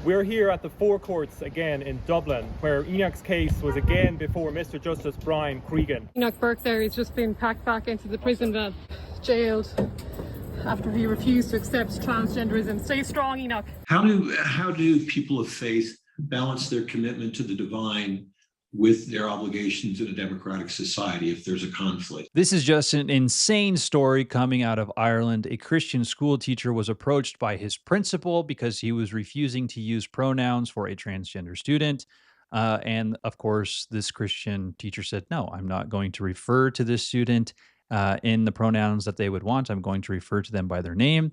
We're here at the Four Courts again in Dublin, where Enoch's case was again before Mr. Justice Brian Cregan. Enoch Burke there, he's just been packed back into the prison van, jailed after he refused to accept transgenderism. Stay strong, Enoch. How do people of faith balance their commitment to the divine with their obligations in a democratic society if there's a conflict? This is just an insane story coming out of Ireland. A Christian school teacher was approached by his principal because he was refusing to use pronouns for a transgender student. And of course, this Christian teacher said, no, I'm not going to refer to this student in the pronouns that they would want. I'm going to refer to them by their name.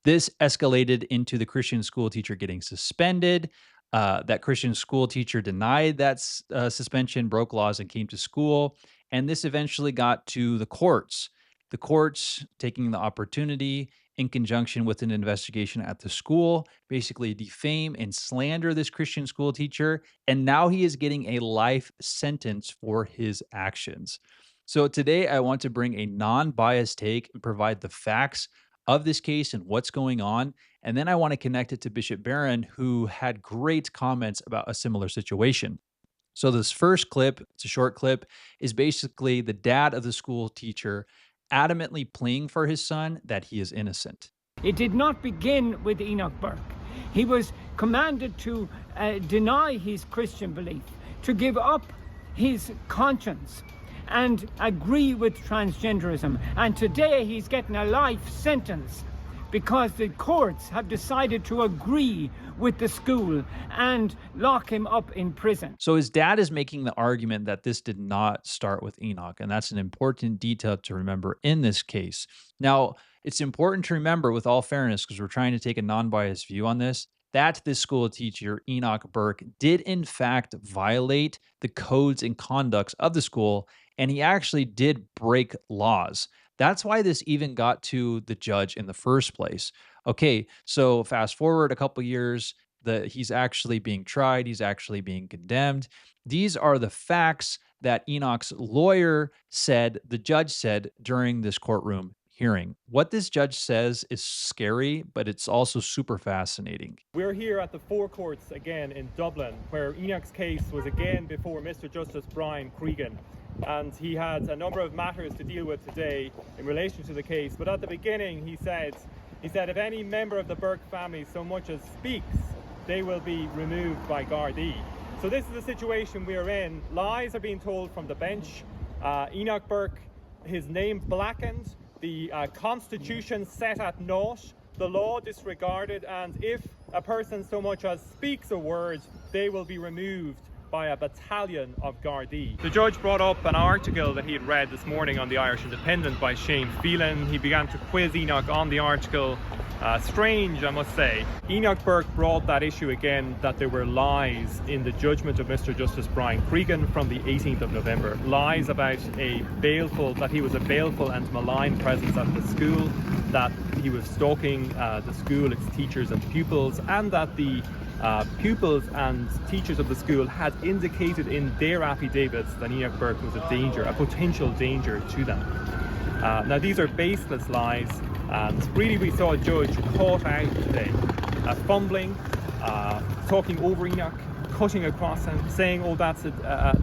This escalated into the Christian school teacher getting suspended. That Christian school teacher denied that suspension, broke laws, and came to school. And this eventually got to the courts. The courts taking the opportunity in conjunction with an investigation at the school, basically defame and slander this Christian school teacher. And now he is getting a life sentence for his actions. So today I want to bring a non-biased take and provide the facts of this case and what's going on. And then I want to connect it to Bishop Barron, who had great comments about a similar situation. So this first clip, it's a short clip, is basically the dad of the school teacher adamantly pleading for his son that he is innocent. It did not begin with Enoch Burke. He was commanded to deny his Christian belief, to give up his conscience and agree with transgenderism. And today he's getting a life sentence because the courts have decided to agree with the school and lock him up in prison. So his dad is making the argument that this did not start with Enoch, and that's an important detail to remember in this case. Now, it's important to remember, with all fairness, because we're trying to take a non-biased view on this, that this school teacher, Enoch Burke, did in fact violate the codes and conducts of the school, and he actually did break laws. That's why this even got to the judge in the first place. Okay, so fast forward a couple years, he's actually being tried, he's actually being condemned. These are the facts that Enoch's lawyer said, the judge said during this courtroom hearing. What this judge says is scary, but it's also super fascinating. We're here at the Four Courts again in Dublin, where Enoch's case was again before Mr. Justice Brian Cregan. And he had a number of matters to deal with today in relation to the case. But at the beginning, he said, if any member of the Burke family so much as speaks, they will be removed by Gardaí. So this is the situation we're in. Lies are being told from the bench. Enoch Burke, his name blackened, the Constitution set at naught, the law disregarded, and if a person so much as speaks a word, they will be removed by a battalion of Gardaí. The judge brought up an article that he had read this morning on the Irish Independent by Shane Phelan. He began to quiz Enoch on the article. Strange, I must say. Enoch Burke brought that issue again, that there were lies in the judgment of Mr. Justice Brian Cregan from the 18th of November. Lies about that he was a baleful and malign presence at the school, that he was stalking the school, its teachers and pupils, and that the pupils and teachers of the school had indicated in their affidavits that Enoch Burke was a danger, a potential danger to them. Now these are baseless lies, and really we saw a judge caught out today, fumbling, talking over Enoch, cutting across him, saying, oh, that's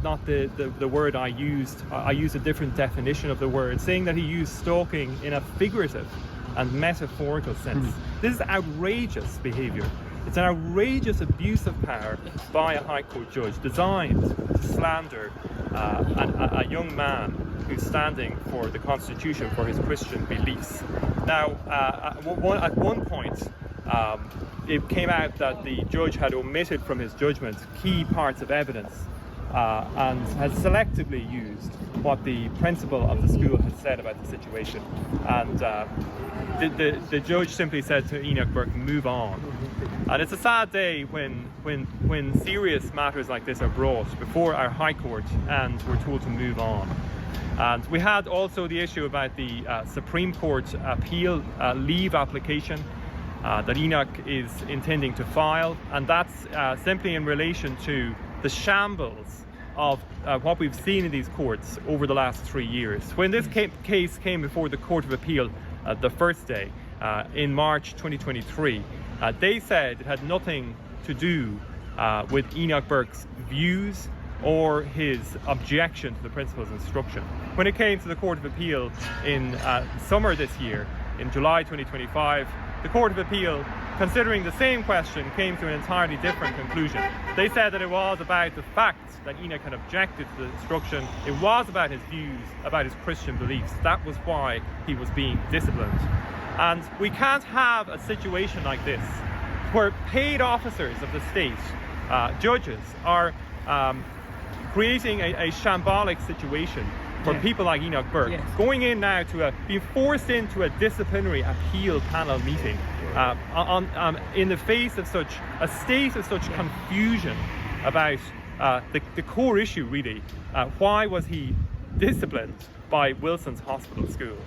not the word I used. I used a different definition of the word, saying that he used stalking in a figurative and metaphorical sense. This is outrageous behaviour. It's an outrageous abuse of power by a High Court judge designed to slander a young man who's standing for the Constitution, for his Christian beliefs. Now, at one point, it came out that the judge had omitted from his judgment key parts of evidence and had selectively used what the principal of the school had said about the situation. And the judge simply said to Enoch Burke, move on. And it's a sad day when serious matters like this are brought before our High Court and we're told to move on. And we had also the issue about the Supreme Court appeal leave application that Enoch is intending to file, and that's simply in relation to the shambles of what we've seen in these courts over the last 3 years. When this case came before the Court of Appeal the first day in March 2023, they said it had nothing to do with Enoch Burke's views or his objection to the principal's instruction. When it came to the Court of Appeal in summer this year, in July 2025, the Court of Appeal, considering the same question, came to an entirely different conclusion. They said that it was about the fact that Enoch had objected to the instruction. It was about his views, about his Christian beliefs. That was why he was being disciplined. And we can't have a situation like this where paid officers of the state, judges, are creating a shambolic situation for people like Enoch Burke, going in now to being forced into a disciplinary appeal panel meeting in the face of such a state of such confusion about the core issue, really. Why was he disciplined by Wilson's Hospital School?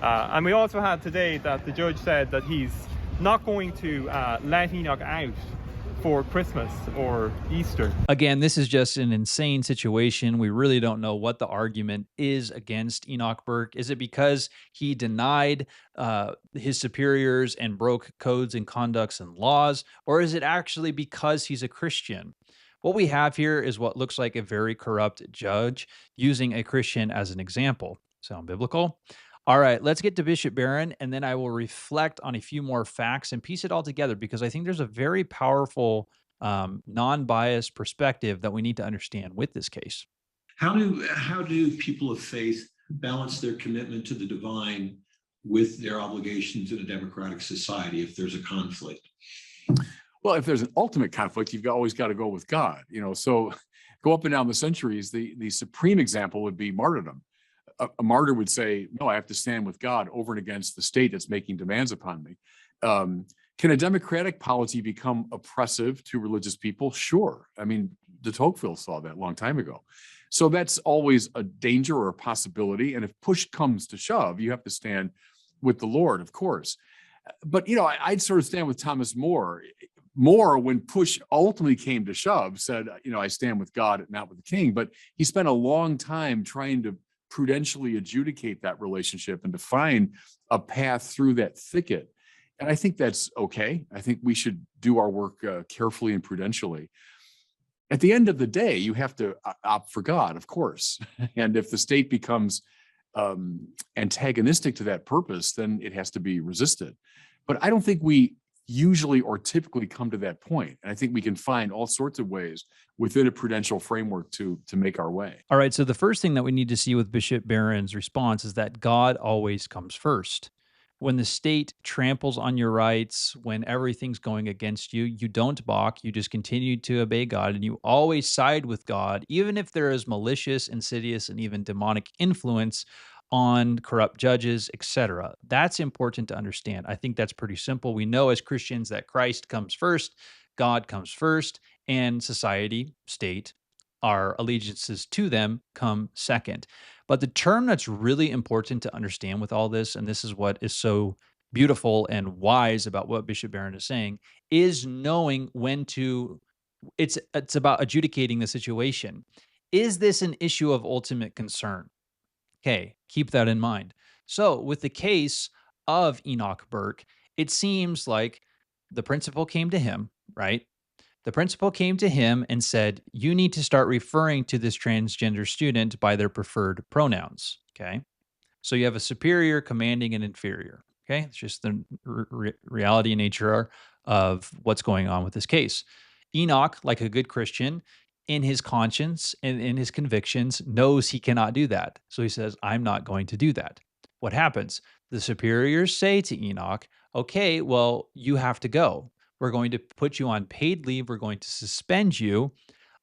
And we also had today that the judge said that he's not going to let Enoch out for Christmas or Easter. Again, this is just an insane situation. We really don't know what the argument is against Enoch Burke. Is it because he denied his superiors and broke codes and conducts and laws? Or is it actually because he's a Christian? What we have here is what looks like a very corrupt judge using a Christian as an example. Sound biblical? All right, let's get to Bishop Barron, and then I will reflect on a few more facts and piece it all together, because I think there's a very powerful, non-biased perspective that we need to understand with this case. How do people of faith balance their commitment to the divine with their obligations in a democratic society if there's a conflict? Well, if there's an ultimate conflict, you've always got to go with God. So go up and down the centuries, the supreme example would be martyrdom. A martyr would say, no, I have to stand with God over and against the state that's making demands upon me. Can a democratic polity become oppressive to religious people? Sure. I mean, de Tocqueville saw that a long time ago. So that's always a danger or a possibility. And if push comes to shove, you have to stand with the Lord, of course. But, I'd sort of stand with Thomas More. More, when push ultimately came to shove, said, I stand with God, not with the king. But he spent a long time trying to prudentially adjudicate that relationship and to find a path through that thicket. And I think that's okay. I think we should do our work carefully and prudentially. At the end of the day, you have to opt for God, of course. And if the state becomes antagonistic to that purpose, then it has to be resisted. But I don't think we usually or typically come to that point. And I think we can find all sorts of ways within a prudential framework to make our way. All right, so the first thing that we need to see with Bishop Barron's response is that God always comes first. When the state tramples on your rights, when everything's going against you, you don't balk, you just continue to obey God, and you always side with God, even if there is malicious, insidious, and even demonic influence on corrupt judges, etc. That's important to understand. I think that's pretty simple. We know as Christians that Christ comes first, God comes first, and society, state, our allegiances to them come second. But the term that's really important to understand with all this, and this is what is so beautiful and wise about what Bishop Barron is saying, is knowing when to, it's about adjudicating the situation. Is this an issue of ultimate concern? Okay, keep that in mind. So with the case of Enoch Burke, it seems like the principal came to him, right? The principal came to him and said, you need to start referring to this transgender student by their preferred pronouns, okay? So you have a superior commanding an inferior, okay? It's just the reality and nature of what's going on with this case. Enoch, like a good Christian, in his conscience and in his convictions, knows he cannot do that. So he says, I'm not going to do that. What happens? The superiors say to Enoch, okay, well, you have to go. We're going to put you on paid leave. We're going to suspend you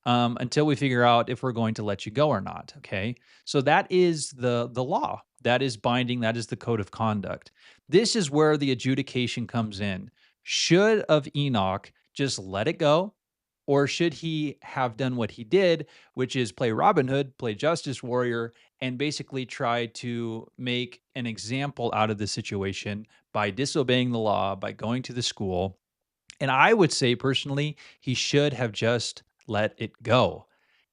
until we figure out if we're going to let you go or not. Okay. So that is the law. That is binding. That is the code of conduct. This is where the adjudication comes in. Should of Enoch just let it go? Or should he have done what he did, which is play Robin Hood, play Justice Warrior, and basically try to make an example out of the situation by disobeying the law, by going to the school? And I would say personally, he should have just let it go.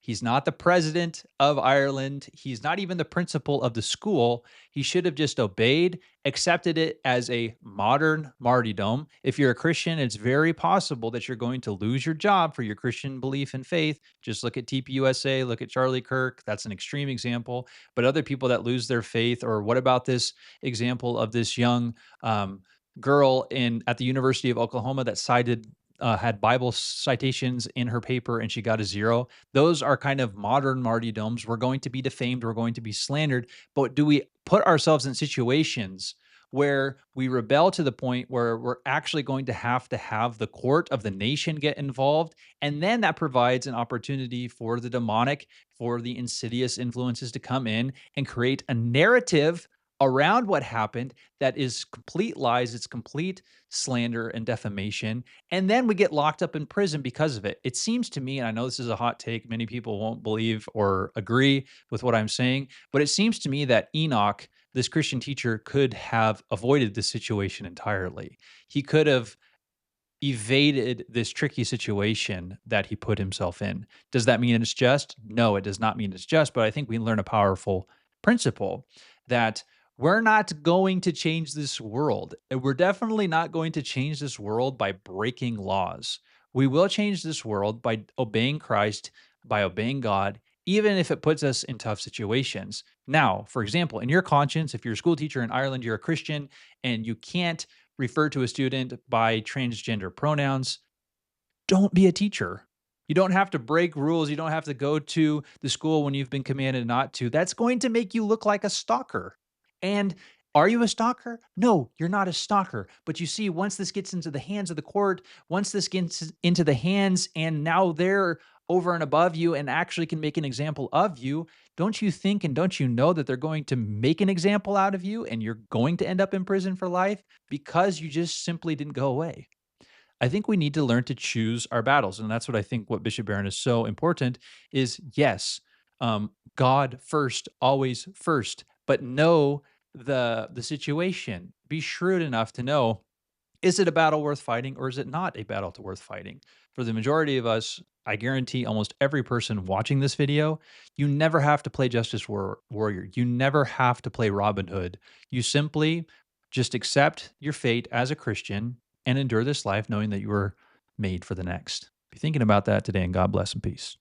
He's not the president of Ireland. He's not even the principal of the school. He should have just obeyed, accepted it as a modern martyrdom. If you're a Christian, it's very possible that you're going to lose your job for your Christian belief and faith. Just look at TPUSA, look at Charlie Kirk. That's an extreme example. But other people that lose their faith, or what about this example of this young girl in at the University of Oklahoma that had Bible citations in her paper and she got a 0. Those are kind of modern martyrdoms. We're going to be defamed, we're going to be slandered, but do we put ourselves in situations where we rebel to the point where we're actually going to have the court of the nation get involved? And then that provides an opportunity for the demonic, for the insidious influences to come in and create a narrative around what happened that is complete lies, it's complete slander and defamation. And then we get locked up in prison because of it. It seems to me, and I know this is a hot take, many people won't believe or agree with what I'm saying, but it seems to me that Enoch, this Christian teacher, could have avoided this situation entirely. He could have evaded this tricky situation that he put himself in. Does that mean it's just? No, it does not mean it's just, but I think we learn a powerful principle that we're not going to change this world. And we're definitely not going to change this world by breaking laws. We will change this world by obeying Christ, by obeying God, even if it puts us in tough situations. Now, for example, in your conscience, if you're a school teacher in Ireland, you're a Christian, and you can't refer to a student by transgender pronouns, don't be a teacher. You don't have to break rules. You don't have to go to the school when you've been commanded not to. That's going to make you look like a stalker. And are you a stalker? No, you're not a stalker. But you see, once this gets into the hands of the court, once this gets into the hands and now they're over and above you and actually can make an example of you, don't you think and don't you know that they're going to make an example out of you and you're going to end up in prison for life because you just simply didn't go away? I think we need to learn to choose our battles. And that's what I think what Bishop Barron is so important is, yes, God first, always first, but know the situation. Be shrewd enough to know, is it a battle worth fighting or is it not a battle worth fighting? For the majority of us, I guarantee almost every person watching this video, you never have to play Justice Warrior. You never have to play Robin Hood. You simply just accept your fate as a Christian and endure this life knowing that you were made for the next. Be thinking about that today, and God bless and peace.